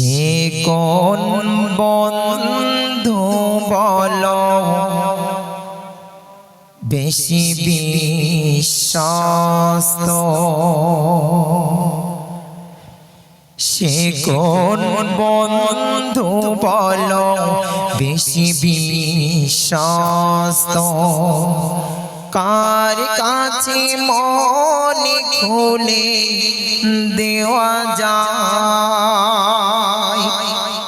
সে কোন বন্ধু বলো বেশি বিশ্বস্ত, সে কোন বন্ধু বলো বেশি বিশ্বস্ত, কার কাছে মন খুলে দেওয়া যায়,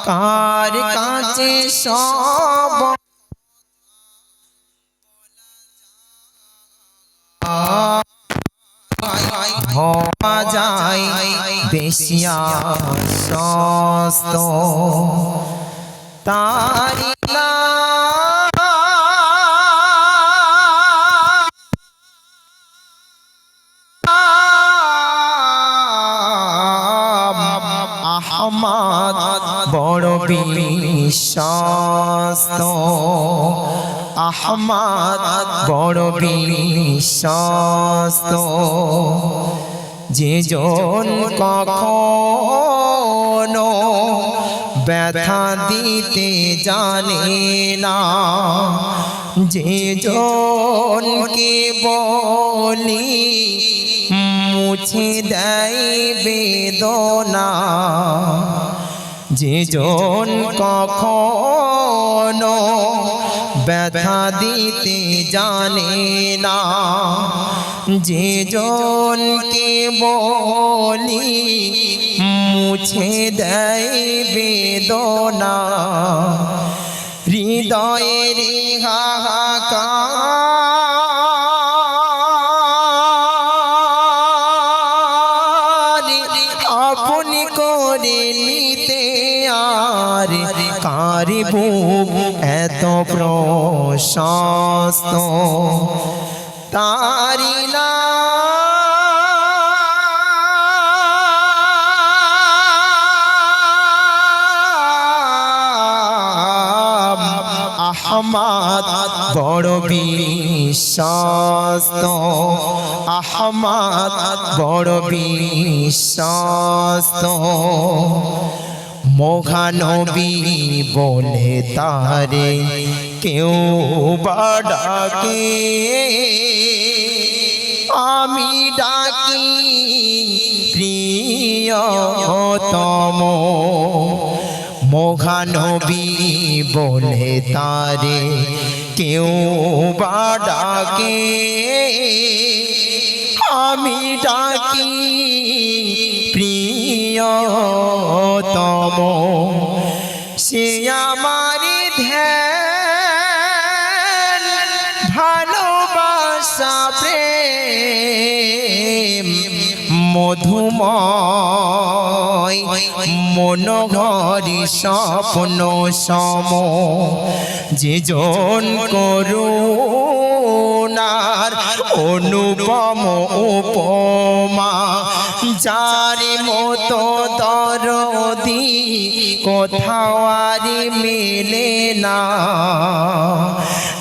কার কাছে সব হওয়া যায় বেশি আশ্বস্ত, তারি আহমদ বড় বিশ্বস্ত, আহমদ বড় বিশ্বস্ত, যে জন কখনো ব্যথা দিতে জানে না, যে জনকে বলি মুছে দেয় বেদনা, যে জন কখনো ব্যথা দিতে জানে না, যে জনকে বলি মুছে দেয় বেদনা, হৃদয়ের হাহাকার আপনি করে নিতে আর কার বুক এত প্রশস্ত, তারি আহমদ বড় বিশ্বস্ত, আহমদ বড় বিশ্বস্ত, মহানবী বলে তারে কেউ বা ডাকে, আমি ডাকি প্রিয়তম, মহানবী বলে তারে কেউ বা ডাকে, আমি ডাকি প্রিয়তম, সে আমার ধ্যান ভালোবাসা প্রেম মধুময় মনোহরি স্বপ্ন সম, যে জন করুণার অনুপম উপমা, যার মতো দরদি কোথাও আর মেলে না,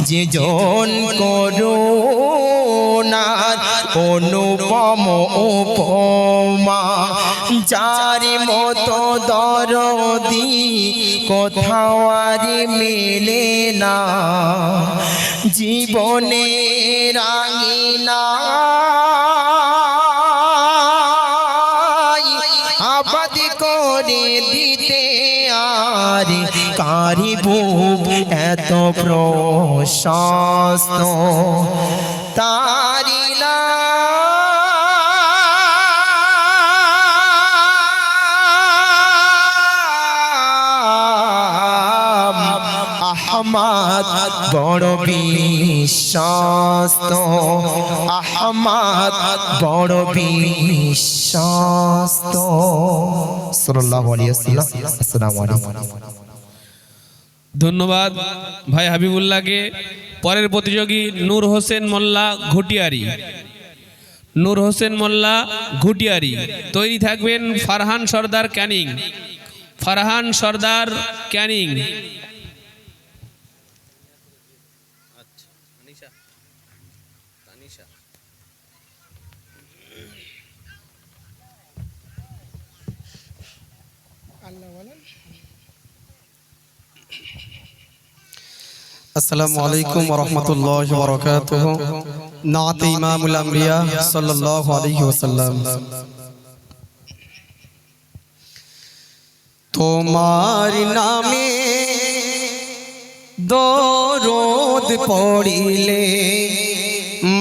যে জন করুণার অনুপম উপমা, যার মতো দরদি কোথাও আর মেলে না, জীবনে রাঙিনা আবাদ করে দিতে আর কারি বুক এত প্রশস্ত, তারি আহমদ বড় বিশ্বস্ত, আহমদ বড় বিশ্বস্ত। সাল্লাল্লাহু আলাইহি ওয়াসাল্লাম। আসসালামু আলাইকুম। ধন্যবাদ ভাই হাবিবুল্লাহকে। পরের প্রতিযোগী নূর হোসেন মোল্লা ঘুটিয়ারি, নূর হোসেন মোল্লা ঘুটিয়ারি। তৈরি থাকবেন ফারহান সর্দার ক্যানিং, ফারহান সর্দার ক্যানিং। আসসালামু আলাইকুম ওয়া রাহমাতুল্লাহি ওয়া বারাকাতুহু। নাতে ইমামুল আম্বিয়া সাল্লাল্লাহু আলাইহি ওয়াসাল্লাম। তোমার নামে দরুদ পড়িলে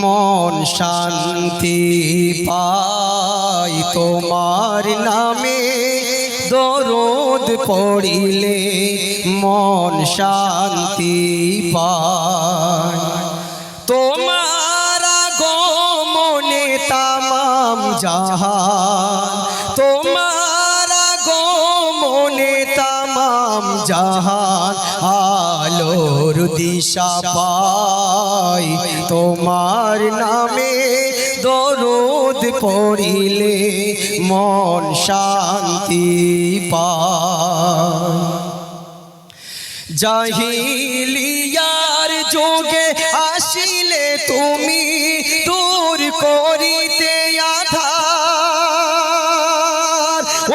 মন শান্তি পায়। তোমার নামে দরুদ পড়িলে মন শান্তি পায়। তোমার আগমনে তামাম জাহান, তোমার আগমনে তামাম জাহান আলোর দিশা পায়। তোমার নামে দরুদ পড়িলে মন শান্তি পায়। জাহিলিয়ার যুগে আসিলে তুমি দূর করিতে আধার,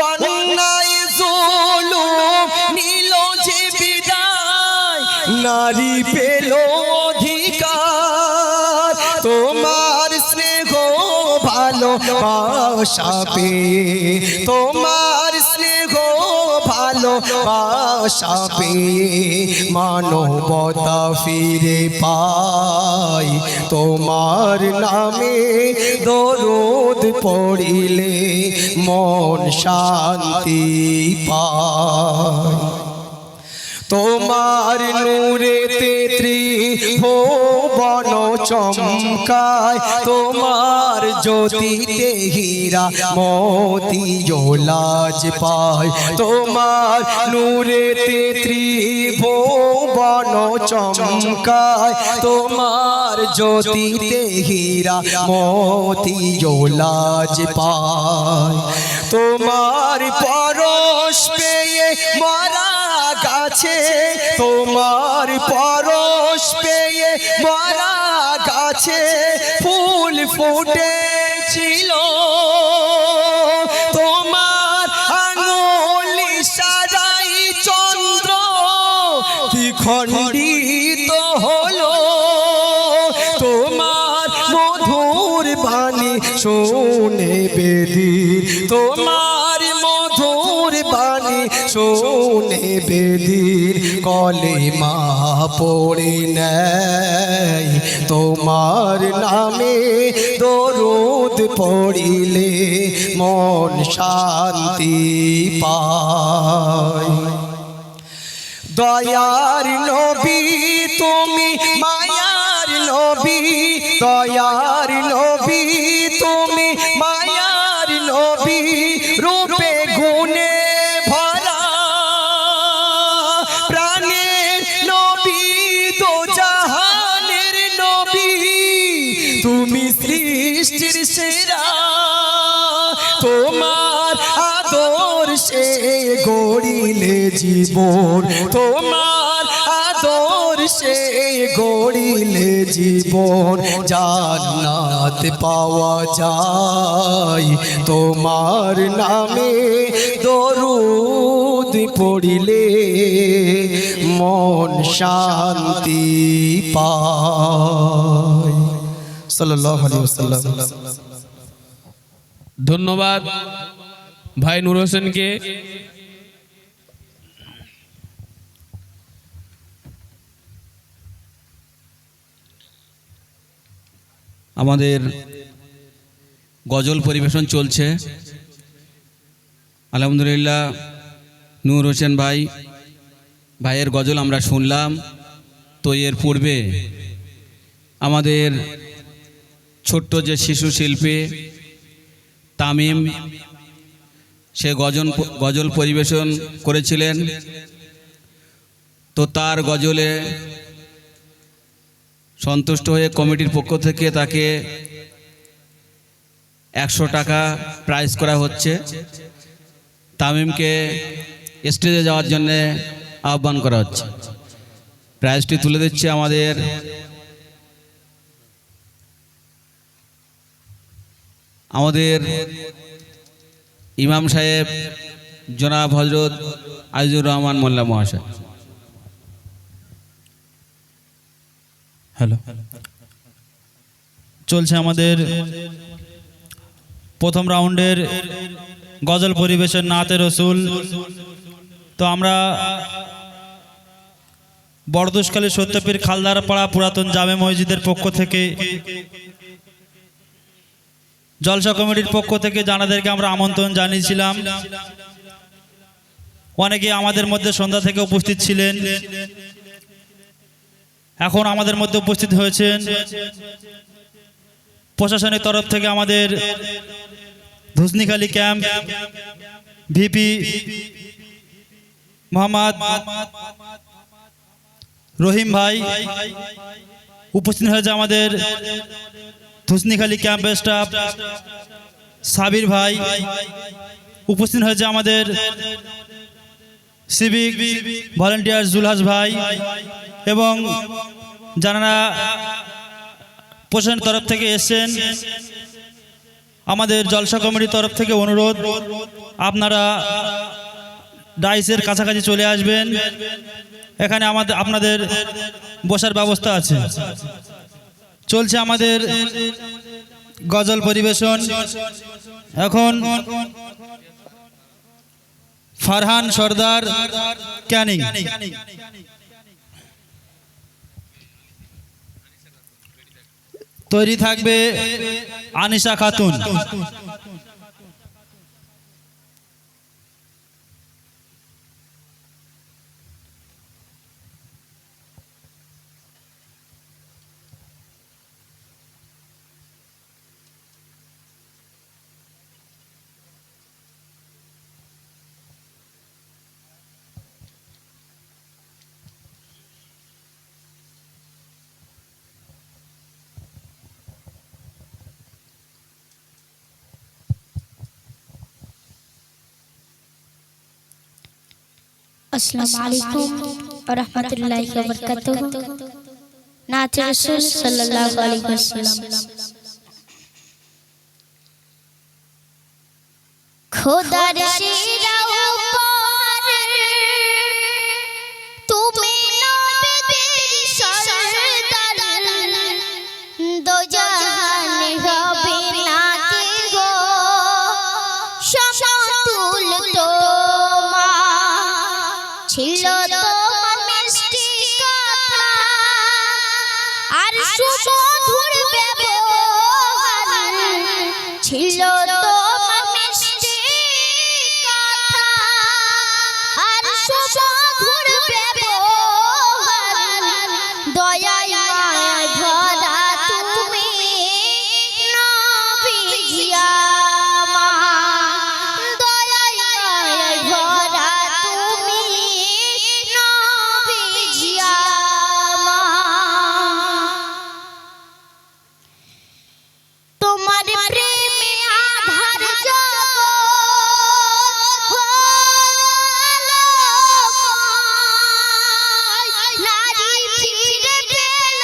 অন্যায় জুলুম নিল যে বিদায়, নারী পেল অধিকার। তোমার স্নেহ ভালোবাসা পেয়ে, তোমার স্নেহ ভালোবাসা পেয়ে মানবতা ফিরে পাই। তোমার নামে দরুদ পড়িলে মন শান্তি পায়। তোমার নূরেতে ত্রিভুবন চমকায়, তোমার জ্যোতিতে হীরা মোতিও লাজ পায়। তোমার নূরেতে ত্রিভুবন চমকায়, তোমার জ্যোতিতে হীরা মোতিও লাজ পায়। তোমার পরশ পেয়ে মারা গাছে, তোমার পরশ পেয়ে মারা গাছে ফুল ফুটেছিল। তোমার আঙুল ইশারায় চন্দ্র দ্বিখণ্ডিত হলো। তোমার মধুর বাণী শুনে বেদির, তোমার মধুর বাণী শুনে বেদির কলেমা পড়ে নেয়। তোমার নামে দরুদ পড়িলে মন শান্তি পায়। দয়ার নবী তুমি মায়ার নবী, দয়ার নবী তুমি মায়ার নবী, রূপে গুণে ভরা প্রাণের নবী, দো জাহানের নবী, তুমি সৃষ্টির সেরা। তোমার আদর্শে গড়িলে জীবন, তোমার আদর্শে গড়িলে জীবন, জান্নাত পাওয়া যায়। তোমার নামে দরুদ পড়িলে মন শান্তি পায়। সাল্লাল্লাহু আলাইহি ওয়াসাল্লাম। ধন্যবাদ ভাই নূর হোসেনকে। আমাদের গজল পরিবেশন চলছে। আলহামদুলিল্লাহ নূর হোসেন ভাইয়ের গজল আমরা শুনলাম। তো এর পূর্বে আমাদের ছোট্ট যে শিশু শিল্পী তামিম, সে গজল পরিবেশন করেছিলেন। তো তার গজলে সন্তুষ্ট হয়ে কমিটির পক্ষ থেকে তাকে 100 টাকা প্রাইজ করা হচ্ছে। তামিমকে স্টেজে যাওয়ার জন্য আহ্বান করা হচ্ছে। প্রাইজটি তুলে দিচ্ছে আমাদের ইমাম সাহেব জনাব হজরত আজিজুর রহমান মোল্লা মহাশয়। হ্যালো, চলছে আমাদের প্রথম রাউন্ডের গজল পরিবেশন নাতে রসুল। তো আমরা বড়দোষকালী সত্যপীর খালদারপাড়া পুরাতন জামে মসজিদের পক্ষ থেকে, জলসা কমিটির পক্ষ থেকে জানাদেরকে আমরা আমন্ত্রণ জানিয়েছিলাম। অনেকে আমাদের মধ্যে সন্ধ্যা থেকে উপস্থিত ছিলেন, এখন আমাদের মধ্যে উপস্থিত হয়েছেন। প্রশাসনের তরফ থেকে আমাদের ধুসনিখালী ক্যাম্প ভিপি মোহাম্মদ রহিম ভাই উপস্থিত হয়েছে, আমাদের ধুসনিখালী ক্যাম্পের স্টাফ সাবির ভাই উপস্থিত হয়েছে, আমাদের সিভিক ভলেন্টিয়ার জুলহাস ভাই এবং যারা প্রশাসনের তরফ থেকে এসেছেন। আমাদের জলসা কমিটির তরফ থেকে অনুরোধ, আপনারা ডাইসের কাছাকাছি চলে আসবেন। এখানে আপনাদের বসার ব্যবস্থা আছে। চলছে আমাদের গজল পরিবেশন। এখন ফারহান সর্দার ক্যানিং। তৈরি থাকবে আনিশা খাতুন। अस्सलामु अलैकुम व रहमतुल्लाहि व बरकातुहू। नात रसूल सल्लल्लाहु अलैहि वसल्लम। खुदार शिरा ऊपर তুমি নবীর সরদার, দো জাহান হবে নাতে গো সমতুল তোমার। ছিল তোমার মিষ্টি কথা আর সুমধুর ব্যবহার, ছিল তোমার মিষ্টি কথা আর সুমধুর ব্যবহার। দয়ায় মায়ায় ভরা তুমি নবীজি আমার, দয়ায় মায়ায় ভরা তুমি নবীজি আমার। তোমার প্রেমে আধার জগৎ হলো, নারী ফিরে পেল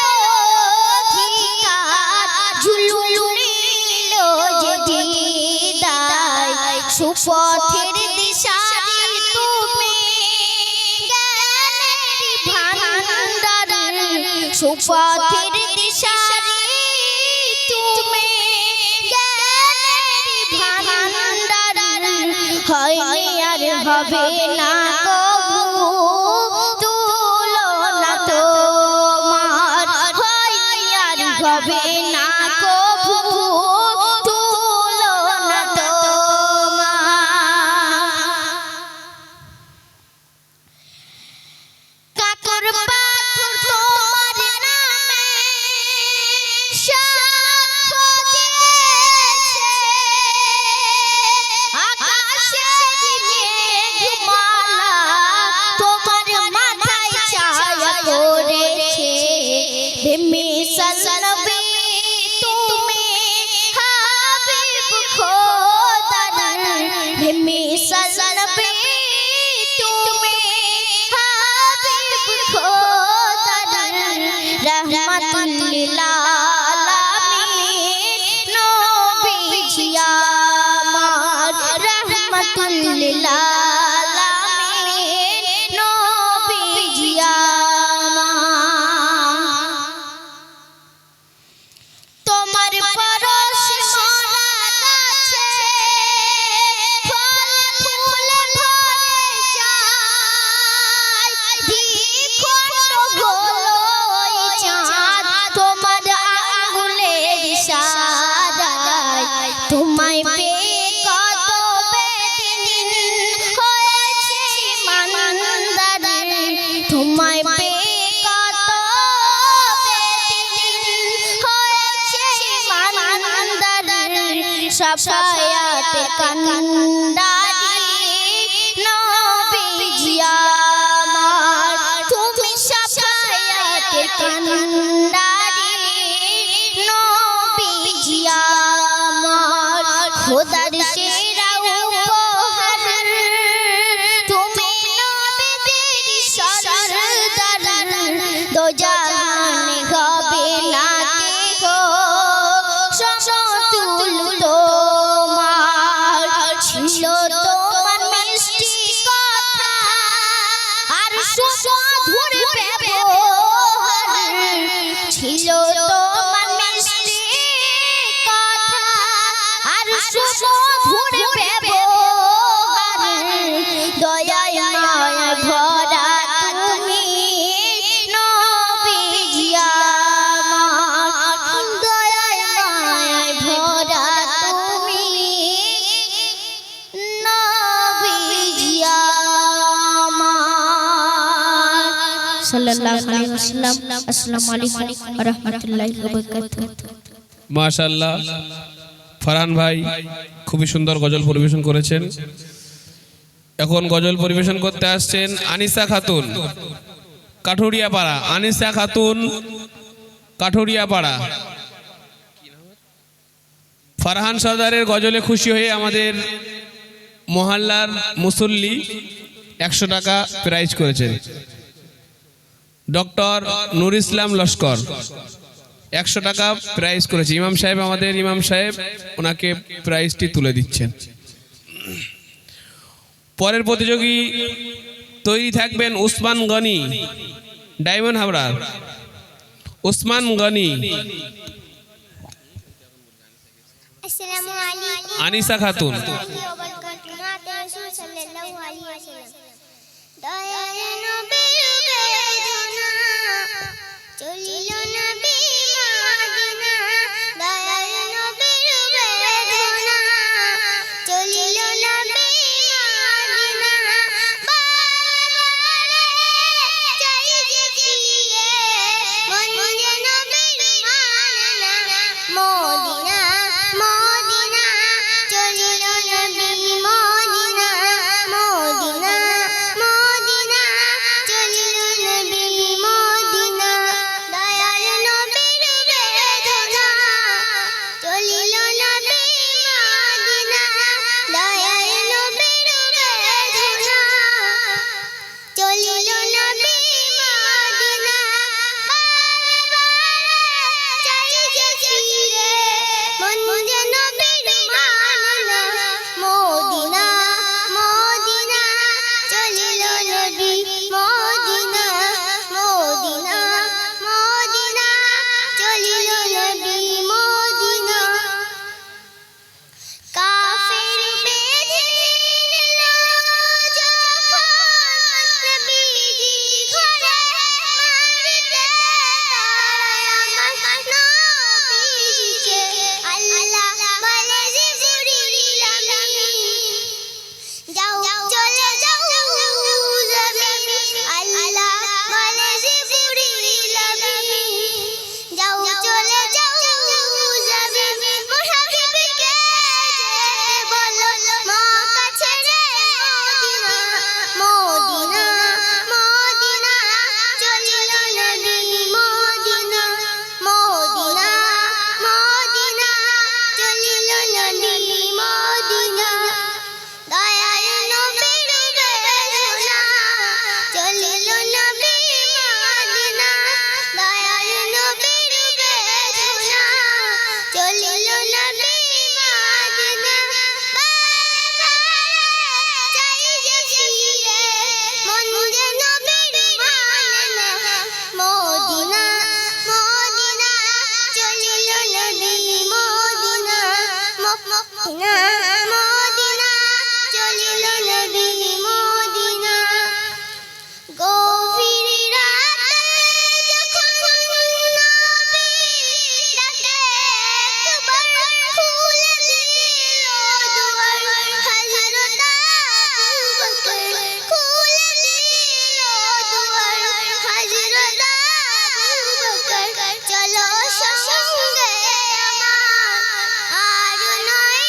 অধিকার, ঝুলুল নিল যে দিদার। সুপথের দিশারি তুমি জ্ঞানের ভান্ডার, সুপথের দিশারি তুমি জ্ঞানের ভান্ডার। হয়নি আর হবে না কবু তুলনা তোমার, হয়নি আর হবে না কবু তুলনা তোমার। কাকর পাথর তোমার নামে সাক্ষ্য দিয়েছে, আকাশের মেঘমালা সাফায়াতে কান্দারি নবীজি আমার তুমি সাফায়াতে কান্দারি নবীজি আমার খোদার সেরা উপহার তুমি নবীদের সরদার দো জাহানে হবে না সমতুল তোমার ছিল তোমার মিষ্টি কথা আর সুমধুর ব্যবহার ছিল তোমার মিষ্টি কথা আর সুমধুর ব্যবহার দয়ায় মায়ায় ভরা তুমি নবীজি আমার দয়ায় মায়ায় ভরা তুমি নবীজি আমার সাল্লাল্লাহু আলাইহি ওয়াসাল্লাম। আসসালামু আলাইকুম ওয়া রাহমাতুল্লাহি ওয়া বারাকাতুহু। মাশাআল্লাহ, ফারহান ভাই খুবই সুন্দর গজল পরিবেশন করেছেন। এখন গজল পরিবেশন করতে আসছেন আনিসা খাতুন কাঠুরিয়াপাড়া। আনিসা খাতুন কাঠুরিয়াপাড়া। ফারহান সরদারের গজলে খুশি হয়ে আমাদের মহল্লার মুসল্লি 100 টাকা প্রাইজ করেছেন। ডক্টর নুর ইসলাম লস্কর 100 টাকা প্রাইজ করেছে। ইমাম সাহেব, আমাদের ইমাম সাহেব ওনাকে প্রাইজটি তুলে দিচ্ছেন। পরের প্রতিযোগী তৈরি থাকবেন উসমান গনি, ডায়মন্ড হাবড়ার। উসমান গনি। আসসালামু আলাইকুম আনিসা খাতুন। ওয়া বারাকাতুহু। নাতে রাসূল সাল্লাল্লাহু আলাইহি ওয়াসাল্লাম। দয়ার নবীর বেদনা চলিল নবী মদিনা। দয়ার নবীর বেদনা চলিল নবী মদিনা। বারে চাই যে ফিরে মন যে নবীর মানা। মদিনা মদিনা চলিল নবী মদিনা। মদিনা মদিনা চলিল নবী মদিনা। দয়ার নবীর বেদনা চলিল নবী মদিনা। দয়ার নবীর বেদনা চলিল নবী মদিনা। চাই যে ফিরে মন যে নবীর মানা। মদিনা মদিনা চলিল নবী মদিনা। মদিনা মদিনা চলিল নবী মদিনা। কাফের বেঁধে নিল যখন নবীজি ঘরে মারিতে তারায় আমার নবীজিকে। আল্লাহ বলে জিবরিল আমিন যাও চলে যাও জমিন। আল্লাহ বলে জিবরিল আমিন যাও চলে যাও জমিন। মোর হাবিবকে যেতে বলো মক্কা ছেড়ে মদিনা। মদিনা মদিনা চলিল নবী মদিনা। মদিনা মদিনা চলিল নবী মদিনা। দয়ার নবীর বেদনা চলিল নবী মদিনা। দয়ার নবীর বেদনা চলিল নবী মদিনা। চাই যে ফিরে মন যে নবীর মানা। মদিনা মদিনা চলিল নবী মদিনা। মদিনা মদিনা চলিল নবী মদিনা। গভীর রাতে যখন নবী ডাকে একবার খুলে দিল দুয়ার। হযরত আবু বকর খুলে দিল দুয়ার। হযরত আবু বকর চলো সঙ্গে আমার আর নয়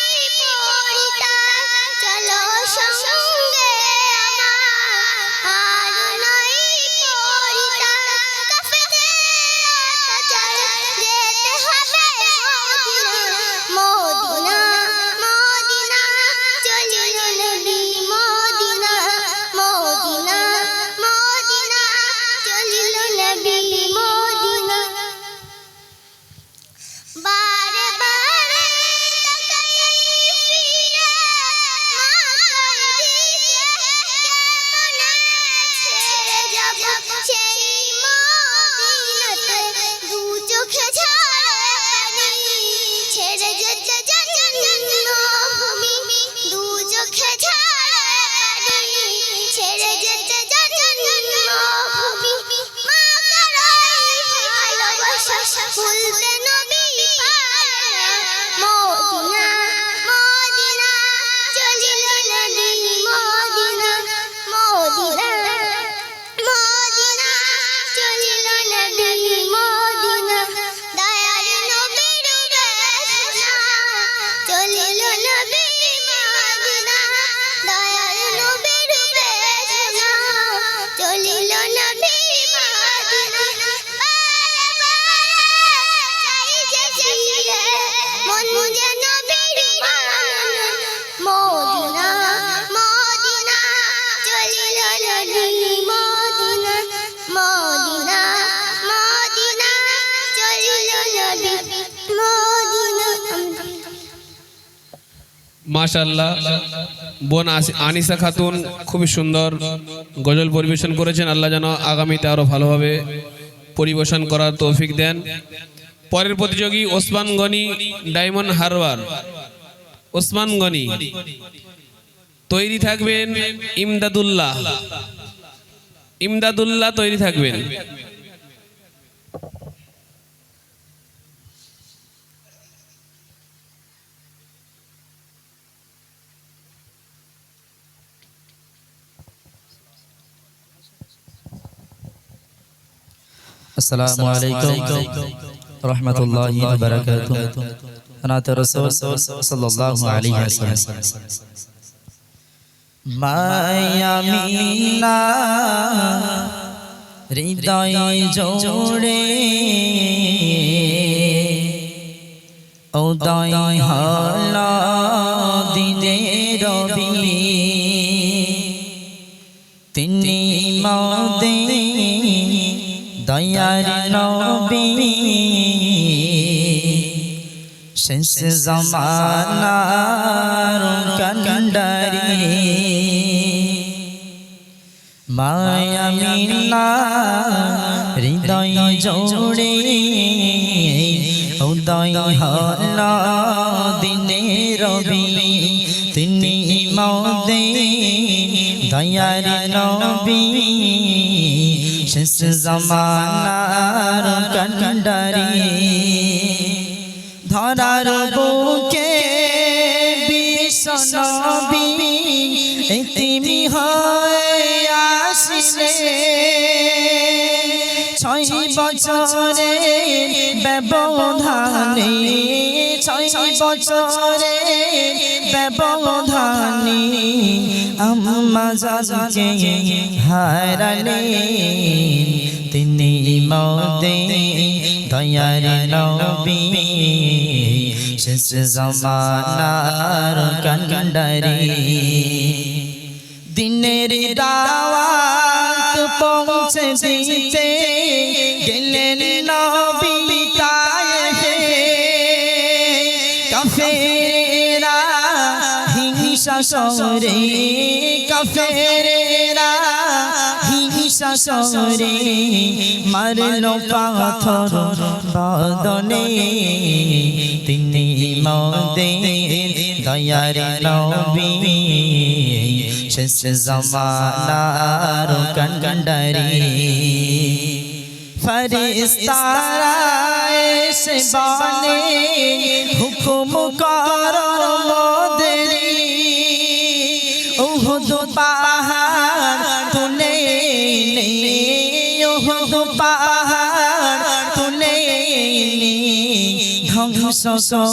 মাশাআল্লাহ বোন আনিসা খাতুন খুবই সুন্দর গজল পরিবেশন করেছেন। আল্লাহ যেন আগামীতে আরো ভালোভাবে পরিবেশন করার তৌফিক দেন। পরের প্রতিযোগী ওসমান গনি ডায়মন্ড হারবার। ওসমান গনি তৈরি থাকবেন। ইমদাদুল্লাহ তৈরি থাকবেন। अस्सलामु अलैकुम रहमतुल्लाहि व बरकातुहू। नात रसूल सल्लल्लाहु अलैहि वसल्लम। माया मीना हृदय जोड़े उदय हला दिने रवि तिनी मदे दयार नबी शेष ज़मानार कंडारी माया मीना हृदय जोड़े उदय हला दिने रवि तिनी मदे दयार नबी शेष ज़मानार कंडारी धरार बुके विश्व नबी एतिमी हये आसिले 6 বছরে ব্যবধানে 6 বছরে ব্যবধানে আম্মা জানকে হারালেন তিনি মদে দয়ার নবী শেষ ज़मानार कंडारी दिनेर दावत पहुँचे दिते गेलेन नबी ताइफे काफेरा हिंसा सरे काफेरा हिंसा सरे मारलो पाथर बदने तिनी मदे दयार नबी शेष ज़मानार कंडारी फरिश्तारा एसे बने हुकुम करो मोदेरी उहुद पहाड़ तुले ले उहुद पहाड़ तुले ले ধ্বংস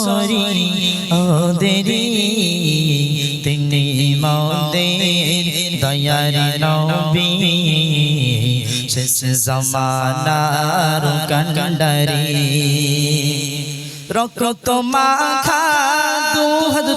করি ওদেরি তিনি মদের দয়ার নবী শেষ ज़मानार कंडारी রক্ত মাখা দুহাত